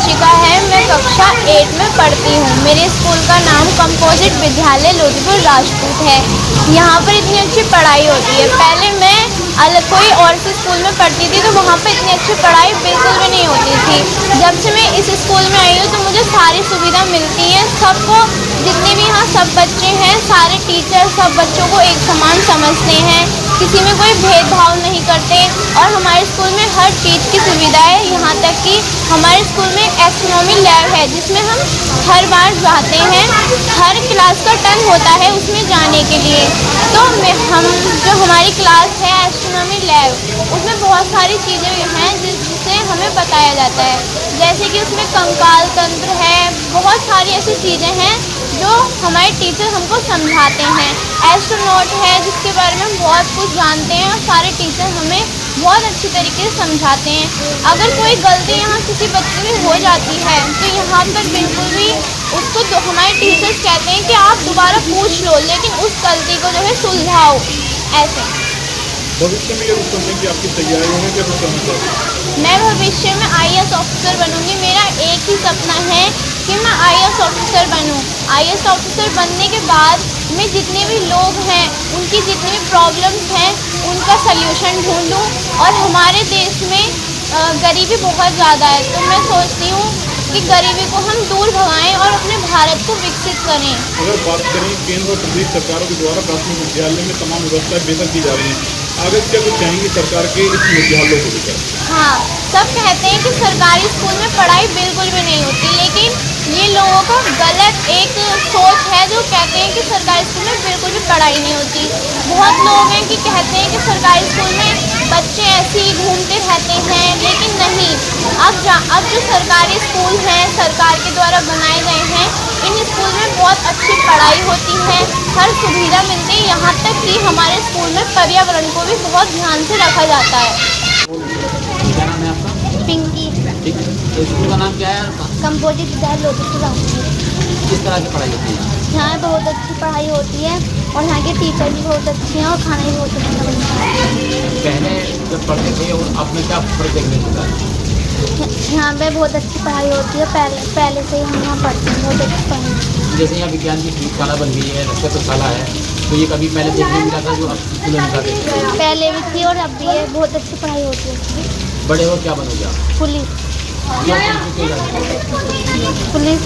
दीक्षिका है। मैं कक्षा 8 में पढ़ती हूँ। मेरे स्कूल का नाम कंपोजिट विद्यालय लोधीपुर राजपूत है। यहाँ पर इतनी अच्छी पढ़ाई होती है। पहले मैं अलग कोई और से स्कूल में पढ़ती थी तो वहाँ पर इतनी अच्छी पढ़ाई बिल्कुल भी नहीं होती थी। जब से मैं इस स्कूल में आई हूँ तो मुझे सारी सुविधा मिलती है। सबको, जितने भी यहाँ सब बच्चे हैं, सारे टीचर सब बच्चों को एक समान समझते हैं, किसी में कोई भेदभाव नहीं करते। और हमारे स्कूल में हर चीज़ की सुविधा है। यहाँ तक कि हमारे स्कूल में एस्ट्रोनॉमी लैब है जिसमें हम हर बार जाते हैं। हर क्लास का टर्न होता है उसमें जाने के लिए। तो हम जो हमारी क्लास है एस्ट्रोनॉमी लैब, उसमें बहुत सारी चीज़ें हैं जिससे हमें बताया जाता है। जैसे कि उसमें कंकाल तंत्र है, बहुत सारी ऐसी चीज़ें हैं जो हमारे टीचर हमको समझाते हैं। एस्ट्रोनॉट है जिसके बारे में हम बहुत कुछ जानते हैं और सारे टीचर हमें बहुत अच्छी तरीके से समझाते हैं। अगर कोई गलती यहाँ किसी बच्चे में हो जाती है तो यहाँ पर बिल्कुल भी उसको हमारे टीचर्स कहते हैं कि आप दोबारा पूछ लो, लेकिन उस गलती को जो है सुलझाओ। ऐसे भविष्य में ये समझने की आपकी तैयारी है, क्या समझ रहे हैं? मैं भविष्य में IAS ऑफिसर बनूंगी। मेरा एक ही सपना है कि मैं IAS ऑफिसर बनूं। IAS ऑफिसर बनने के बाद मैं जितने भी लोग हैं उनकी जितनी भी प्रॉब्लम्स हैं उनका सल्यूशन ढूंढूं। और हमारे देश में गरीबी बहुत ज़्यादा है, तो मैं सोचती हूँ कि गरीबी को हम दूर भगाएं और अपने भारत को विकसित करें। अगर बात करें केंद्र और प्रदेश सरकारों के द्वारा प्राथमिक विद्यालय में तमाम व्यवस्थाएं बेहतर की जा रही हैं, आगे क्या कुछ चाहेंगी सरकार के इस विद्यालयों को लेकर? हाँ, सब कहते हैं कि सरकारी स्कूल में पढ़ाई बिल्कुल भी नहीं होती, लेकिन ये लोगों का गलत एक सोच है जो कहते हैं कि सरकारी स्कूल में बिल्कुल भी पढ़ाई नहीं होती। बहुत लोग हैं कि कहते हैं कि सरकारी स्कूल में बच्चे ऐसे ही घूमते रहते हैं, लेकिन नहीं। अब जो सरकारी स्कूल हैं सरकार के द्वारा बनाए गए हैं, इन स्कूल में बहुत अच्छी पढ़ाई होती है, हर सुविधा मिलती है। यहाँ तक कि हमारे स्कूल में पर्यावरण को भी बहुत ध्यान से रखा जाता है। क्या नाम है आपका? पिंकी। ठीक है, तो स्कूल का नाम क्या है आपका? कंपोजिट विद्यालय लोधीपुर राजपूत। किस तरह की पढ़ाई होती है? यहाँ बहुत अच्छी पढ़ाई होती है और यहाँ के टीचर भी बहुत अच्छे हैं और खाना भी बहुत अच्छा बनता है। पहले जब पढ़ते थे और अब में क्या फर्क देखने को मिला है? यहाँ पे बहुत अच्छी पढ़ाई होती है। पहले से ही हम यहाँ पढ़ते हैं, बहुत अच्छी पढ़ाई। जैसे यहाँ विज्ञान की प्रयोगशाला बन गई है, नक्षत्रशाला है, तो ये कभी पहले देखने मिला था जो अब स्कूल में मिला था? पहले भी थी और अब भी है। बहुत अच्छी पढ़ाई होती है। बड़े हो क्या बनोगे आप? पुलिस। क्या बनोगे, क्या करोगे? पुलिस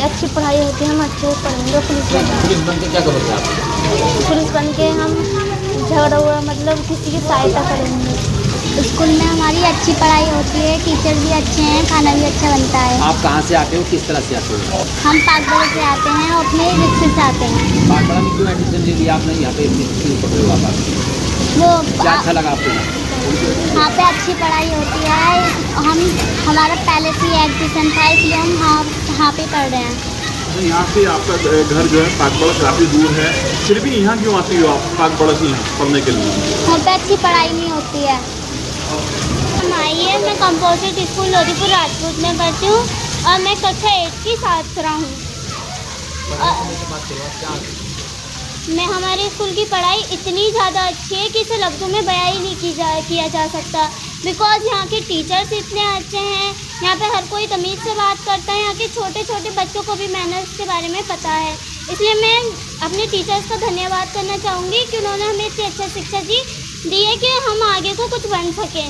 अच्छी पढ़ाई होती है, हम अच्छे से पढ़ेंगे। पुलिस बन के क्या करोगे आप? पुलिस बन के हम झगड़ा हुआ मतलब किसी की सहायता करेंगे। स्कूल में हमारी अच्छी पढ़ाई होती है, टीचर भी अच्छे हैं, खाना भी अच्छा बनता है। आप कहाँ से आते हो, किस तरह से आते हो? हम पाकबड़ा से आते हैं और अपने रिक्शे से आते हैं। पाकबड़ा में क्यों एडमिशन ले लिया आपने? यहाँ पे क्यों पढ़ रहे हो आप? वो क्या अच्छा लगा आपको? यहाँ पे अच्छी पढ़ाई होती है। हमारा पहले से ही एडमिशन था, इसलिए हम यहाँ पे पढ़ रहे हैं। तो यहाँ से आपका घर जो है पाकबड़ा काफ़ी दूर है, फिर भी यहाँ क्यों आती हो आप पाकबड़ा से यहाँ पढ़ने के लिए? यहाँ पे अच्छी पढ़ाई नहीं होती है। हम आई है, मैं कंपोजिट स्कूल लोधीपुर राजपूत में पढ़ती हूँ और मैं कक्षा 8 की छात्रा हूँ। मैं हमारे स्कूल की पढ़ाई इतनी ज़्यादा अच्छी है कि इसे लफ्ज़ों में बयां ही नहीं किया जा सकता। बिकॉज़ यहाँ के टीचर्स इतने अच्छे हैं, यहाँ पे हर कोई तमीज़ से बात करता है, यहाँ के छोटे छोटे बच्चों को भी मैनर्स के बारे में पता है। इसलिए मैं अपने टीचर्स का धन्यवाद करना चाहूँगी कि उन्होंने हमें इतनी अच्छा शिक्षा दी है कि हम आगे को कुछ बन सकें।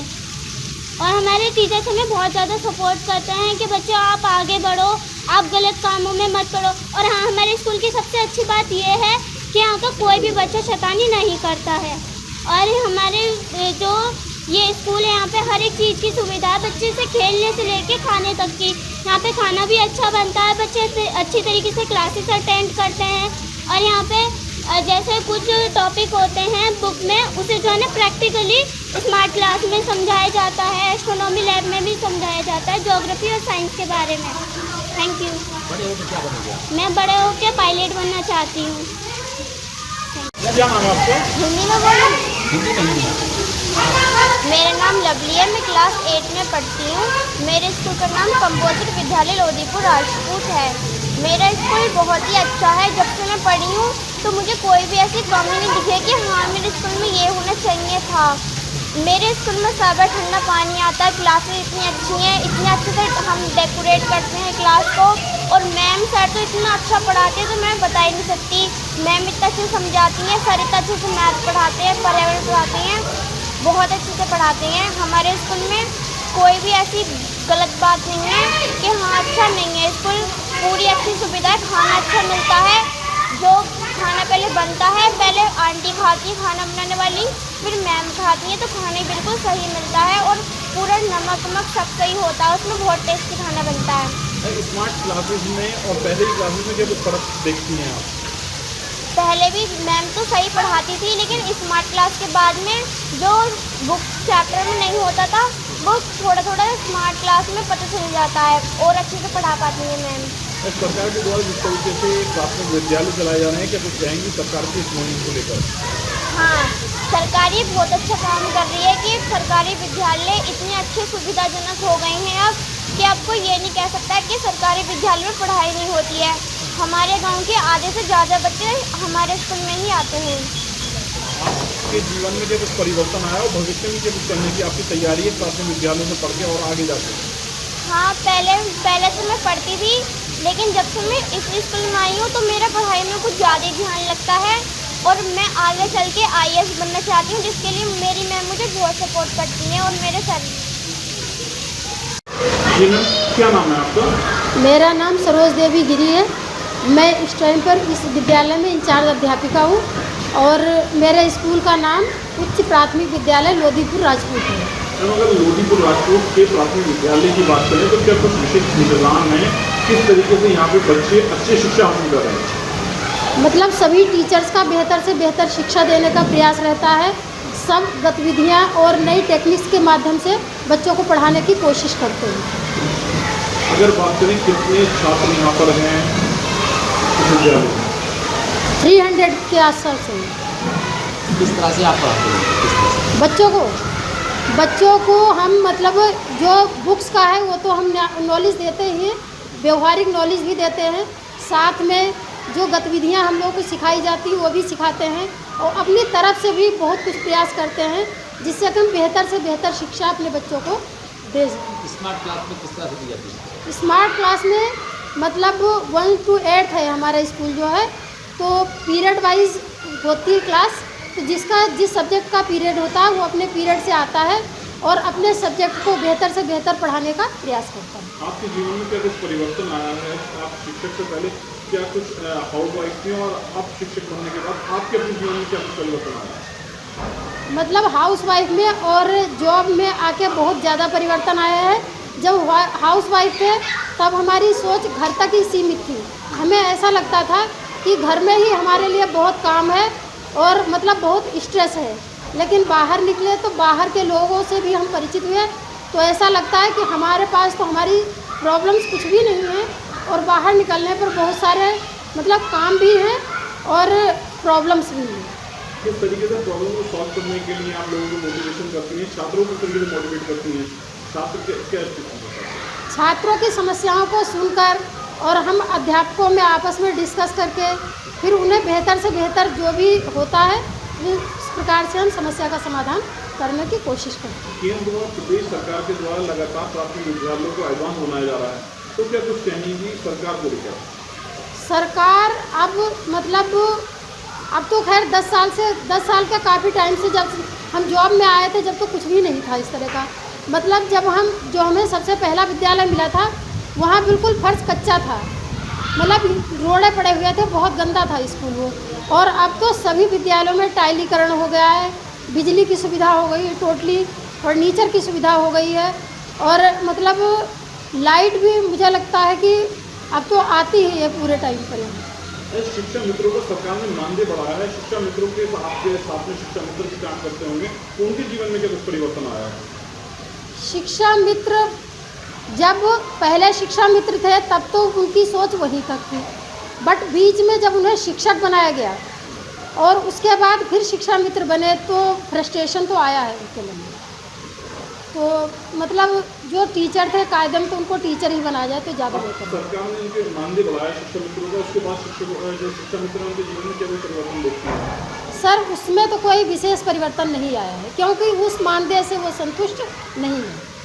और हमारे टीचर्स हमें बहुत ज़्यादा सपोर्ट करते हैं कि बच्चों आप आगे बढ़ो, आप गलत कामों में मत पड़ो। और हाँ, हमारे स्कूल की सबसे अच्छी बात यह है कि यहाँ का कोई भी बच्चा शैतानी नहीं करता है। और हमारे जो ये स्कूल है, यहाँ पे हर एक चीज़ की सुविधा है, बच्चे से खेलने से लेके खाने तक की। यहाँ पे खाना भी अच्छा बनता है, बच्चे अच्छी तरीके से क्लासेस अटेंड करते हैं। और यहाँ पे जैसे कुछ टॉपिक होते हैं बुक में, उसे जो है ना प्रैक्टिकली स्मार्ट क्लास में समझाया जाता है। एस्ट्रोनॉमी लैब में भी समझाया जाता है, ज्योग्राफी और साइंस के बारे में। Thank you. बड़े होकर क्या बनोगे? मैं बड़े होकर पायलट बनना चाहती हूँ। क्या नाम है आपका? हिंदी में बोलो। हिंदी में। मेरा नाम लवली है, मैं क्लास 8 में पढ़ती हूँ। मेरे स्कूल का नाम कंपोजिट विद्यालय लोधीपुर राजपूत है। मेरा स्कूल बहुत ही अच्छा है। जब से मैं पढ़ी हूँ तो मुझे कोई भी ऐसी कमी नहीं दिखी कि हाँ मेरे स्कूल में ये होना चाहिए था। मेरे स्कूल में सर्वर ठंडा पानी आता है, क्लासेस इतनी अच्छी हैं, इतने अच्छे से हम डेकोरेट करते हैं क्लास को, और मैम सर तो इतना अच्छा पढ़ाते हैं तो मैं बता ही नहीं सकती। मैम इतना अच्छे से समझाती हैं, सर इतना अच्छे से मैथ पढ़ाते हैं, पर्यावरण पढ़ाते हैं, बहुत अच्छे से पढ़ाते हैं। हमारे स्कूल में कोई भी ऐसी गलत बात नहीं है कि हाँ अच्छा नहीं है स्कूल, पूरी अच्छी सुविधा है, खाना अच्छा मिलता है। जो खाना पहले बनता है, पहले आंटी खाती है खाना बनाने वाली, फिर मैम खाती है, तो खाने बिल्कुल सही मिलता है और पूरा नमक सब सही होता है, उसमें बहुत टेस्टी खाना बनता है। स्मार्ट क्लासेस में और पहले की क्लासेस में क्या कुछ फर्क देखती हैं आप? पहले भी मैम तो सही पढ़ाती थी, लेकिन स्मार्ट क्लास के बाद में जो बुक चैप्टर में नहीं होता था वो थोड़ा थोड़ा स्मार्ट क्लास में पता चल जाता है और अच्छे से पढ़ा पाती है मैम। सरकार के द्वारा जिस तरीके से प्राथमिक विद्यालय चलाए जा रहे हैं, क्या कुछ कहेंगी सरकार की इस मुहिम को लेकर? हाँ, सरकार ये बहुत अच्छा काम कर रही है कि सरकारी विद्यालय इतने अच्छे सुविधाजनक हो गए हैं अब कि आपको ये नहीं कह सकता कि सरकारी विद्यालय में पढ़ाई नहीं होती है। हमारे गांव के आधे से ज़्यादा बच्चे हमारे स्कूल में ही आते हैं। आपके जीवन में क्या कुछ परिवर्तन आया और भविष्य में क्या कुछ करने की आपकी तैयारी है प्राथमिक विद्यालय में पढ़ के और आगे जाके? हाँ, पहले से मैं पढ़ती थी, लेकिन जब से मैं इस स्कूल में आई हूँ तो मेरा पढ़ाई में कुछ ज़्यादा ध्यान लगता है और मैं आगे चल के IAS बनना चाहती हूँ, जिसके लिए मेरी मैम मुझे बहुत सपोर्ट करती हैं और मेरे सर। जी मैम, क्या नाम है आपका? मेरा नाम सरोज देवी गिरी है। मैं इस टाइम पर इस विद्यालय में इंचार्ज अध्यापिका हूँ और मेरे स्कूल का नाम उच्च प्राथमिक विद्यालय लोदीपुर राजपूत है। अगर लोदीपुर राजपूत के प्राथमिक विद्यालय की बात करें तो क्या कुछ विशेष इंतजाम है, किस तरीके से यहाँ पे बच्चे अच्छी शिक्षा हासिल कर रहे हैं? मतलब सभी टीचर्स का बेहतर से बेहतर शिक्षा देने का प्रयास रहता है। सब गतिविधियाँ और नई टेक्निक्स के माध्यम से बच्चों को पढ़ाने की कोशिश करते हैं। अगर बात करें कितने छात्र यहाँ पर हैं इस विद्यालय में? 300 के आसपास है। किस तरह से आप पढ़ाते हैं? किस तरह से? बच्चों को हम मतलब जो बुक्स का है वो तो हम नॉलेज देते ही हैं, व्यवहारिक नॉलेज भी देते हैं, साथ में जो गतिविधियां हम लोगों को सिखाई जाती है वो भी सिखाते हैं और अपनी तरफ से भी बहुत कुछ प्रयास करते हैं जिससे कि हम बेहतर से बेहतर शिक्षा अपने बच्चों को दे सकें। स्मार्ट क्लास में किस तरह से दी जाती है? स्मार्ट क्लास में मतलब 1 to 8 है हमारा स्कूल जो है, तो पीरियड वाइज होती है क्लास, तो जिस सब्जेक्ट का पीरियड होता है वो अपने पीरियड से आता है और अपने सब्जेक्ट को बेहतर से बेहतर पढ़ाने का प्रयास करता है। आपके जीवन में क्या कुछ परिवर्तन आया है? आप शिक्षक से पहले क्या कुछ हाउस वाइफ थी और आप शिक्षक बनने के बाद आपके अपने जीवन में क्या कुछ परिवर्तन आया है? मतलब हाउस वाइफ में और जॉब में आके बहुत ज़्यादा परिवर्तन आया है। जब हाउस वाइफ थे तब हमारी सोच घर तक ही सीमित थी। हमें ऐसा लगता था कि घर में ही हमारे लिए बहुत काम है और मतलब बहुत स्ट्रेस है, लेकिन बाहर निकले तो बाहर के लोगों से भी हम परिचित हुए तो ऐसा लगता है कि हमारे पास तो हमारी प्रॉब्लम्स कुछ भी नहीं है और बाहर निकलने पर बहुत सारे मतलब काम भी हैं और प्रॉब्लम्स भी हैं। किस तरीके से प्रॉब्लम को सॉल्व करने के लिए आप लोगों को मोटिवेशन करती हैं, छात्रों को किस तरीके से मोटिवेट करती हैं? छात्र क्या छात्रों की समस्याओं को सुनकर और हम अध्यापकों में आपस में डिस्कस करके फिर उन्हें बेहतर से बेहतर जो भी होता है इस प्रकार से हम समस्या का समाधान करने की कोशिश करते हैं। केंद्र और प्रदेश सरकार के द्वारा लगातार प्राथमिक विद्यालयों को एडवांस बनाया जा रहा है, तो क्या कुछ कहेंगी सरकार को लेकर? सरकार अब तो खैर 10 साल का काफ़ी टाइम से जब हम जॉब में आए थे जब तो कुछ भी नहीं था इस तरह का। मतलब जब हमें सबसे पहला विद्यालय मिला था वहाँ बिल्कुल फर्श कच्चा था, मतलब रोड़े पड़े हुए थे, बहुत गंदा था स्कूल वो। और अब तो सभी विद्यालयों में टाइलीकरण हो गया है, बिजली की सुविधा हो गई है टोटली, फर्नीचर की सुविधा हो गई है और मतलब लाइट भी मुझे लगता है कि अब तो आती ही है पूरे टाइम पर। शिक्षा मित्रों को सरकार ने मानदेय बढ़ाया है, शिक्षा मित्रों के आपके साथ में शिक्षा मित्र भी काम करते होंगे, तो उनके जीवन में क्या कुछ परिवर्तन आया है? शिक्षा मित्र जब पहले शिक्षा मित्र थे तब तो उनकी सोच वहीं तक थी, बट बीच में जब उन्हें शिक्षक बनाया गया और उसके बाद फिर शिक्षा मित्र बने तो फ्रस्ट्रेशन तो आया है उनके लिए। तो मतलब जो टीचर थे कायदे तो उनको टीचर ही बनाया जाए तो ज़्यादा बेहतर है। सरकार ने उनके मानदेय बढ़ाया शिक्षा मित्रों का, उसके बाद जो शिक्षा मित्र उनके जीवन में क्या परिवर्तन देखते हैं? सर उसमें तो कोई विशेष परिवर्तन नहीं आया है, क्योंकि उस मानदेय से वो संतुष्ट नहीं है।